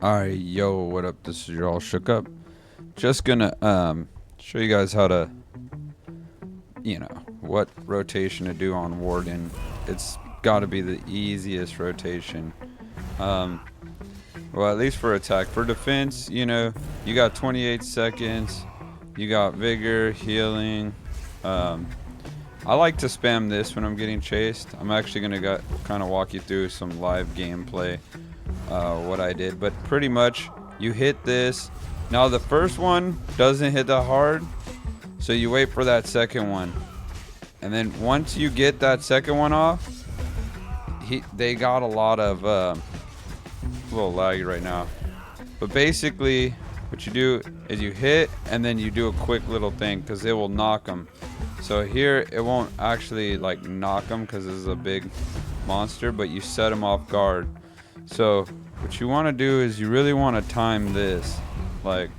Alright, yo, what up? This is your all shook up. Just gonna show you guys how to, what rotation to do on Warden. It's gotta be the easiest rotation. Um well, at least for attack. For defense, you got 28 seconds. You got vigor, healing. I like to spam this when I'm getting chased. I'm actually gonna kind of walk you through some live gameplay, what I did. But pretty much, you hit this. Now the first one doesn't hit that hard, so you wait for that second one, and then once you get that second one off, they got a lot of a little laggy right now. But basically, what you do is you hit and then you do a quick little thing because it will knock them. So here it won't actually like knock them because this is a big monster, but you set them off guard. So what you want to do is you really want to time this. Like,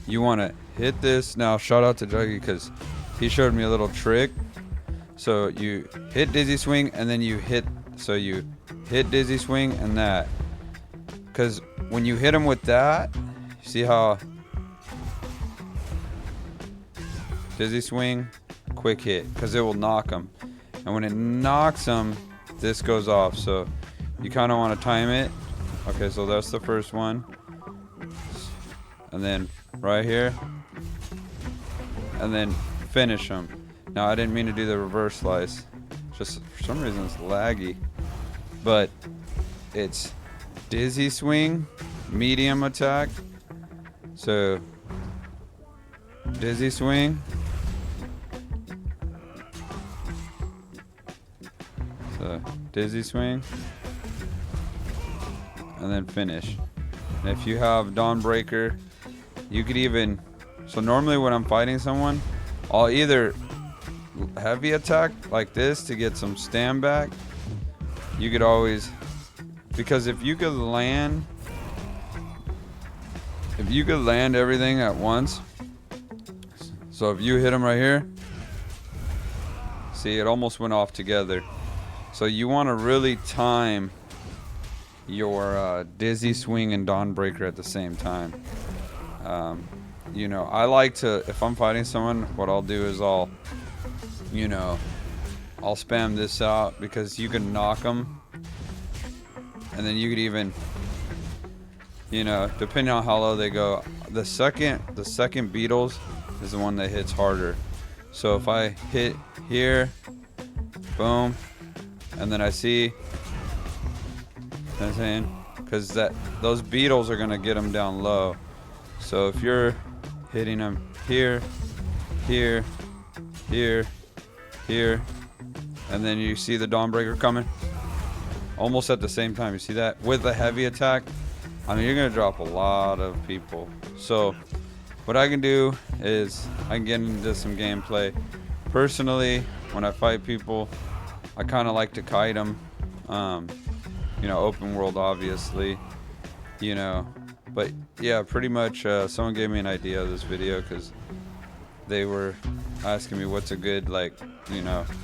you want to hit this. Now shout out to Juggy because he showed me a little trick. So you hit dizzy swing and then you hit, so you hit dizzy swing and that. Because when you hit him with that, see how dizzy swing, quick hit, because it will knock him. And when it knocks him, this goes off. So you kind of want to time it. Okay, so that's the first one. And then right here. And then finish him. Now, I didn't mean to do the reverse slice. Just for some reason it's laggy. But it's dizzy swing, medium attack. So dizzy swing. So dizzy swing. And then finish. And if you have Dawnbreaker, you could even, so normally when I'm fighting someone, I'll either heavy attack like this to get some stand back. You could always, because if you could land everything at once, so if you hit them right here, see, it almost went off together. So you want to really time your dizzy swing and Dawnbreaker at the same time. I like to, if I'm fighting someone, what I'll do is I'll spam this out because you can knock them, and then you could even, depending on how low they go, the second beetles is the one that hits harder. So if I hit here, boom, and then I see, you know what I'm saying, because those beetles are gonna get them down low. So if you're hitting them here, here, here, here, and then you see the Dawnbreaker coming almost at the same time, you see that with the heavy attack, I mean, you're gonna drop a lot of people. So what I can do is I can get into some gameplay. Personally, when I fight people, I kind of like to kite them. Open world, obviously. But yeah, pretty much. Someone gave me an idea of this video because they were asking me what's a good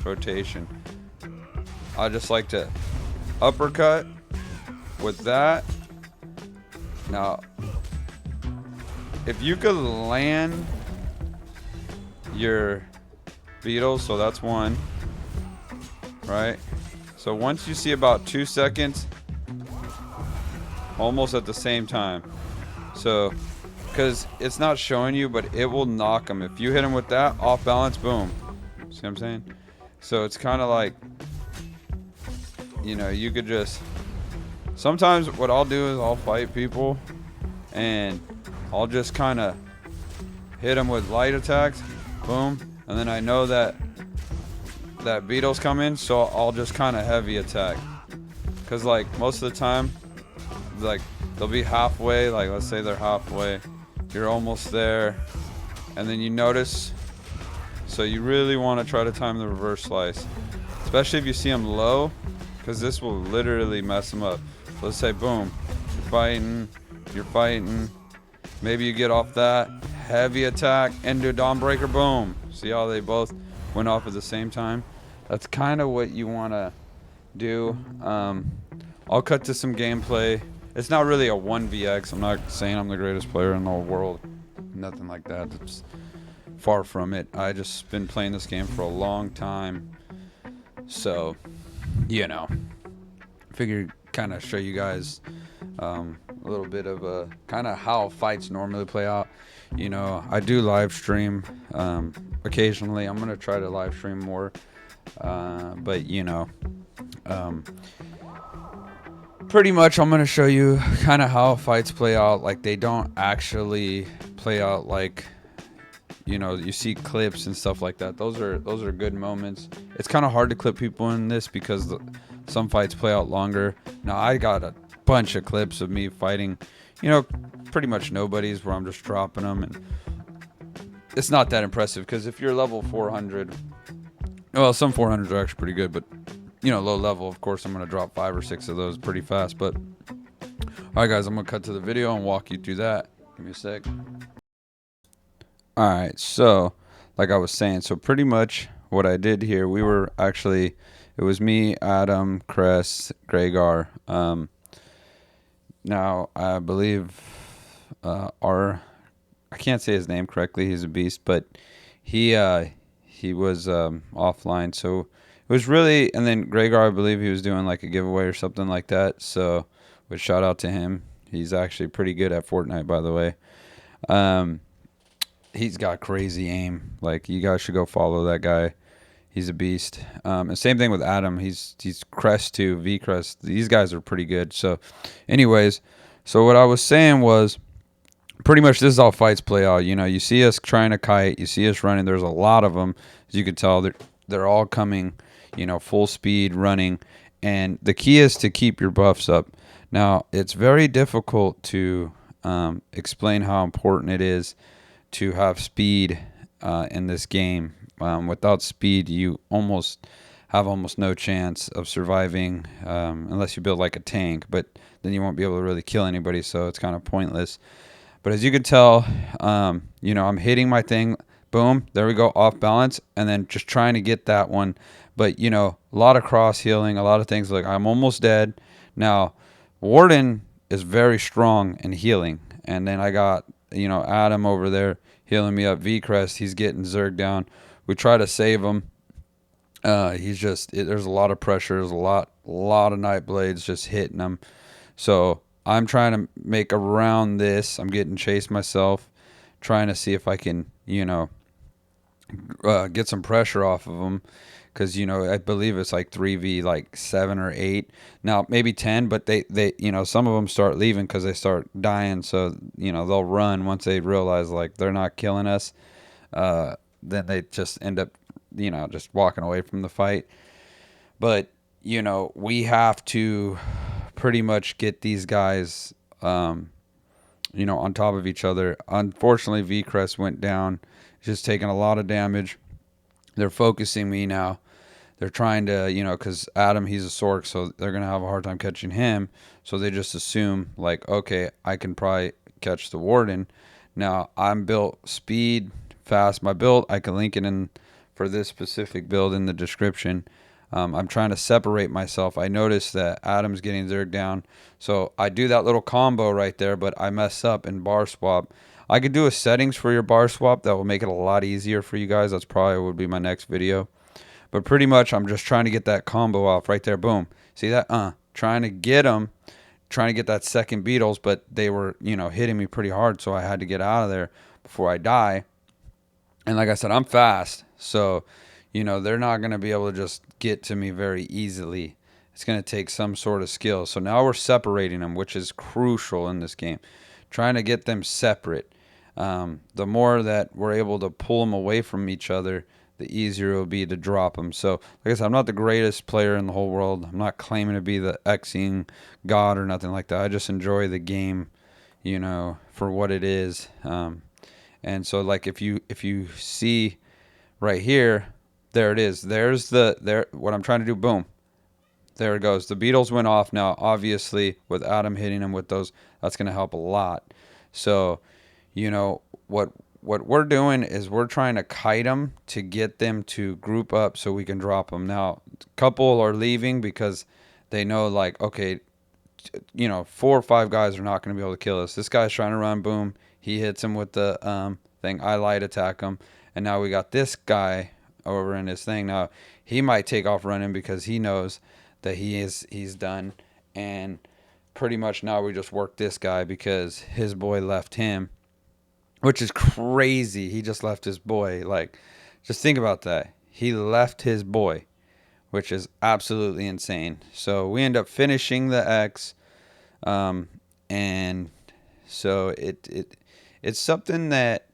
rotation. I just like to uppercut with that. Now, if you could land your beetles, so that's one, right? So once you see about 2 seconds, almost at the same time. So, because it's not showing you, but it will knock them. If you hit them with that, off balance, boom. See what I'm saying? So it's kind of like, you could just, sometimes what I'll do is I'll fight people and I'll just kind of hit them with light attacks, boom, and then I know that beetle's coming, so I'll just kind of heavy attack. Because most of the time, they'll be halfway, let's say they're halfway, you're almost there, and then you notice, so you really want to try to time the reverse slice, especially if you see them low, because this will literally mess them up. So let's say boom, you're fighting, maybe you get off that heavy attack into Dawnbreaker, boom. See how they both went off at the same time? That's kind of what you want to do. I'll cut to some gameplay. It's not really a 1vx. I'm not saying I'm the greatest player in the whole world. Nothing like that. It's far from it. I just been playing this game for a long time. So, you know, figured kind of show you guys a little bit of a kind of how fights normally play out. You know, I do live stream occasionally. I'm gonna try to live stream more, but you know, pretty much I'm gonna show you kind of how fights play out. Like they don't actually play out like, you know, you see clips and stuff like that. Those are good moments. It's kind of hard to clip people in this because some fights play out longer. Now I got a bunch of clips of me fighting, you know, pretty much nobodies where I'm just dropping them, and it's not that impressive because if you're level 400, well, some 400s are actually pretty good, but you know, low level, of course, I'm gonna drop 5 or 6 of those pretty fast. But all right, guys, I'm gonna cut to the video and walk you through that. Give me a sec. All right, so like I was saying, so pretty much what I did here, we were actually, it was me, Adam, Cress, Gregar. Now I believe I can't say his name correctly. He's a beast, but he was offline, so it was really. And then Gregar, I believe he was doing like a giveaway or something like that. So, would shout out to him. He's actually pretty good at Fortnite, by the way. He's got crazy aim. Like, you guys should go follow that guy. He's a beast. And same thing with Adam. He's Crest too, V Crest. These guys are pretty good. So, anyways, so what I was saying was, pretty much this is how fights play out. You know, you see us trying to kite, you see us running. There's a lot of them, as you can tell. They're all coming, you know, full speed running. And the key is to keep your buffs up. Now, it's very difficult to explain how important it is to have speed in this game. Without speed, you have almost no chance of surviving unless you build like a tank. But then you won't be able to really kill anybody, so it's kind of pointless. But as you can tell, you know, I'm hitting my thing. Boom. There we go. Off balance. And then just trying to get that one. But, you know, a lot of cross healing, a lot of things. Like, I'm almost dead. Now, Warden is very strong in healing. And then I got, you know, Adam over there healing me up. V-Crest, he's getting Zerg down. We try to save him. He's just, there's a lot of pressure. There's a lot of Night Blades just hitting him. So I'm trying to make around this. I'm getting chased myself, trying to see if I can, you know, get some pressure off of them. Because, you know, I believe it's like 3v like 7 or 8. Now, maybe 10, but they you know, some of them start leaving because they start dying. So, you know, they'll run once they realize, like, they're not killing us. Then they just end up, you know, just walking away from the fight. But, you know, we have to pretty much get these guys, you know, on top of each other. Unfortunately, V-Crest went down. Just taking a lot of damage. They're focusing me now. They're trying to, you know, because Adam, he's a Sork, so they're going to have a hard time catching him. So they just assume, like, okay, I can probably catch the Warden. Now, I'm built speed, fast. My build, I can link it in for this specific build in the description. I'm trying to separate myself. I noticed that Adam's getting Zerg down. So I do that little combo right there, but I mess up in bar swap. I could do a settings for your bar swap that will make it a lot easier for you guys. That's probably would be my next video. But pretty much I'm just trying to get that combo off right there. Boom. See that? Trying to get them. Trying to get that second Beatles, but they were, you know, hitting me pretty hard, so I had to get out of there before I die. And like I said, I'm fast. So, you know, they're not going to be able to just get to me very easily. It's going to take some sort of skill. So now we're separating them, which is crucial in this game. Trying to get them separate. The more that we're able to pull them away from each other, the easier it will be to drop them. So, like I said, I'm not the greatest player in the whole world. I'm not claiming to be the Xing god or nothing like that. I just enjoy the game, you know, for what it is. And so, like, if you see right here, there it is. There's what I'm trying to do. Boom. There it goes. The Beatles went off. Now, obviously, with Adam hitting him with those, that's going to help a lot. So, you know, what we're doing is we're trying to kite them to get them to group up so we can drop them. Now, a couple are leaving because they know, like, okay, you know, 4 or 5 guys are not going to be able to kill us. This guy's trying to run, boom, he hits him with the thing. I light attack him, and now we got this guy over in his thing. Now he might take off running because he knows that he's done, and pretty much now we just work this guy because his boy left him, which is crazy. He just left his boy. Like, just think about that. He left his boy, which is absolutely insane. So we end up finishing the X, and so it's something that,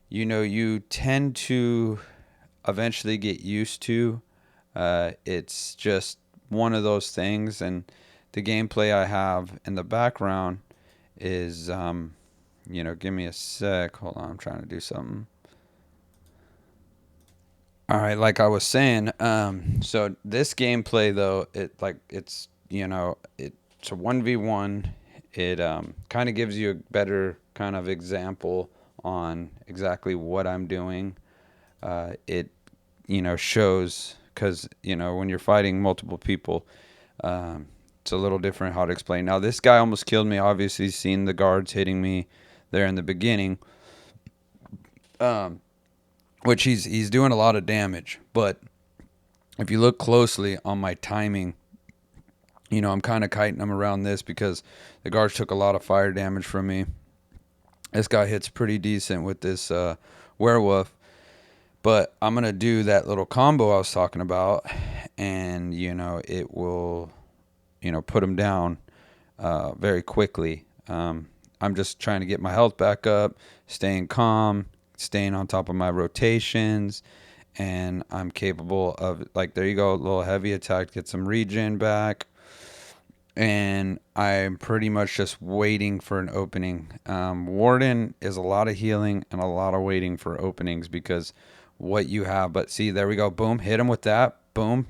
you know, you tend to eventually get used to. It's just one of those things, and the gameplay I have in the background is, you know, give me a sec. Hold on, I'm trying to do something. All right, like I was saying, so this gameplay though, it's you know, it's a 1v1. It kind of gives you a better kind of example on exactly what I'm doing. It, you know, shows, because, you know, when you're fighting multiple people, it's a little different how to explain. Now this guy almost killed me. Obviously seen the guards hitting me there in the beginning, which he's doing a lot of damage. But if you look closely on my timing, you know, I'm kind of kiting him around this because the guards took a lot of fire damage from me. This guy hits pretty decent with this werewolf, but I'm going to do that little combo I was talking about, and, you know, it will, you know, put him down very quickly. I'm just trying to get my health back up, staying calm, staying on top of my rotations, and I'm capable of, like, there you go, a little heavy attack, get some regen back, and I'm pretty much just waiting for an opening. Warden is a lot of healing and a lot of waiting for openings because what you have. But see, there we go, boom, hit him with that, boom,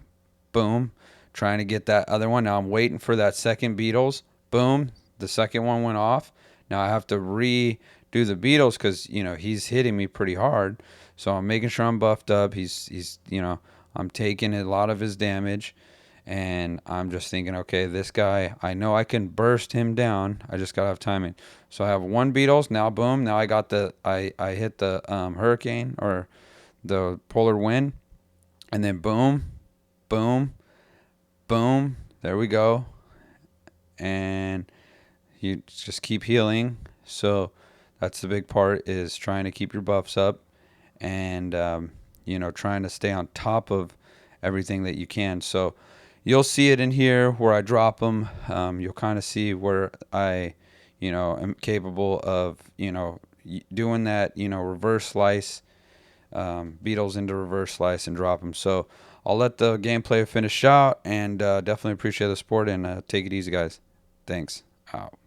boom, trying to get that other one. Now I'm waiting for that second beetles, boom, the second one went off. Now I have to redo the beetles because, you know, he's hitting me pretty hard. So I'm making sure I'm buffed up. He's you know, I'm taking a lot of his damage, and I'm just thinking, okay, this guy, I know I can burst him down. I just gotta have timing. So I have one beetles now, boom. Now I got the I hit the hurricane or the polar wind, and then boom, boom, boom. There we go, and you just keep healing. So that's the big part, is trying to keep your buffs up, and you know, trying to stay on top of everything that you can. So you'll see it in here where I drop them. You'll kind of see where I, you know, am capable of, you know, doing that, you know, reverse slice, beetles into reverse slice and drop them. So I'll let the gameplay finish out, and definitely appreciate the support, and take it easy, guys. Thanks. Out.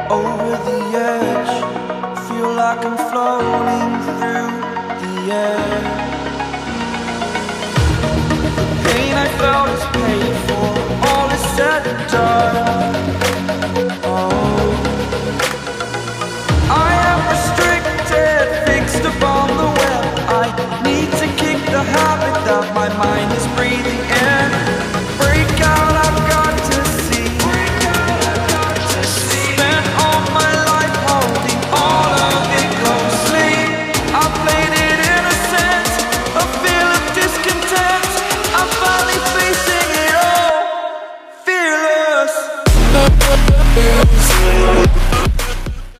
Over the edge, feel like I'm floating through the air. The pain I felt is paid for, all is said and done. Oh, I am restricted, fixed upon the web. I need to kick the habit that my mind is breathing in. Break out, I've got to see. Spent all my life holding all of it closely. I played it innocent, a feel of discontent. I'm finally facing it all, fearless.